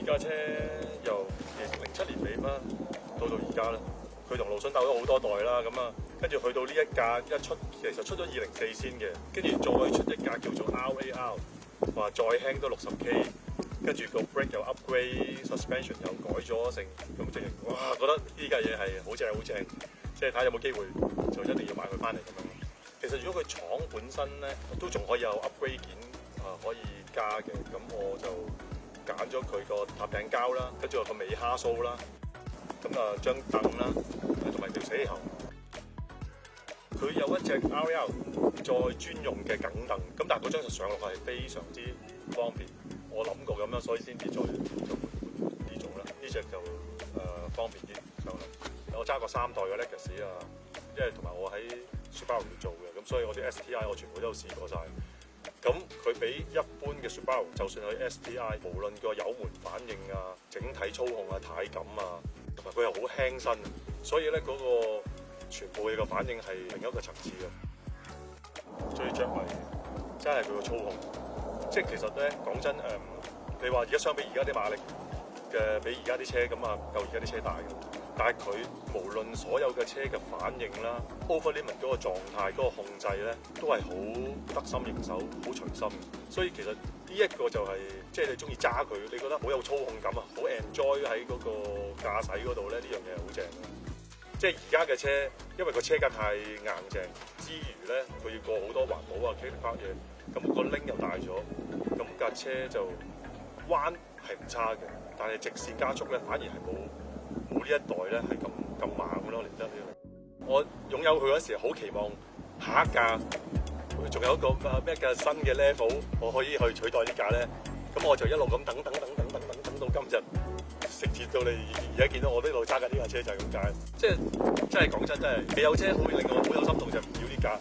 架車由2007年尾啦，到而家啦，佢同盧筍鬥咗好多代啦，咁啊，跟住去到呢一架一出，其實出咗204先嘅，跟住再出一架叫做 RAR， 話再輕都60K， 跟住個 brake 又 upgrade，suspension 又改咗成，咁直情哇，覺得呢架嘢係好正好正，即係睇下有冇機會就一定要買佢翻嚟咁樣。其實如果佢廠本身咧都仲可以有 upgrade 件可以加嘅，咁我就揀咗佢個塔頂膠啦，跟住有個尾蝦鬚啦，咁張凳啦，同埋條死氣喉。佢有一隻 RL 再專用嘅梗凳，咁但係嗰張上落係非常之方便。我諗過咁樣，所以先至再換呢種啦。呢隻就方便啲上落。我揸過3代嘅 Legacy 啊，因為同埋我喺 Subaru 做嘅，咁所以我啲 STi 我全部都試過晒。咁佢比一般嘅 Subaru， 就算去 STi， 無論個油門反應啊、整體操控啊、軚感啊，同埋佢又好輕身，所以咧嗰個全部嘢個反應係另一個層次嘅。最着迷真係佢個操控，即係其實咧講真你話而家相比而家啲馬力嘅，比而家啲車咁啊，夠而家啲車大嘅。但係佢無論所有嘅車嘅反應啦 ，overlimit 嗰個狀態、嗰個控制咧，都係好得心應手、好隨心。所以其實呢一個就係即係你中意揸佢，你覺得好有操控感啊，好 enjoy 喺嗰個駕駛嗰度咧，呢樣嘢係好正嘅。即係而家嘅車，因為個車架太硬淨之餘咧，佢要過好多環保啊、其他嘢，咁個拎又大咗，咁架車就彎係唔差嘅，但係直線加速咧反而係冇呢一代咧係咁猛咯，嚟得呢個。我擁有佢嗰時好期望下一架，仲有一個咩嘅新嘅 level， 我可以去取代呢架咧。咁我就一路咁等到今日，直至到你而家見到我呢度揸緊呢架車就係咁解。即係真係講真，真係未有車會令我好有心動，就唔要呢架，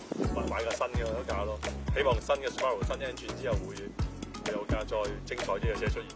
買架新嘅嗰架咯。希望新嘅 Subaru 新 engine 之後會有架再精彩啲嘅車出現。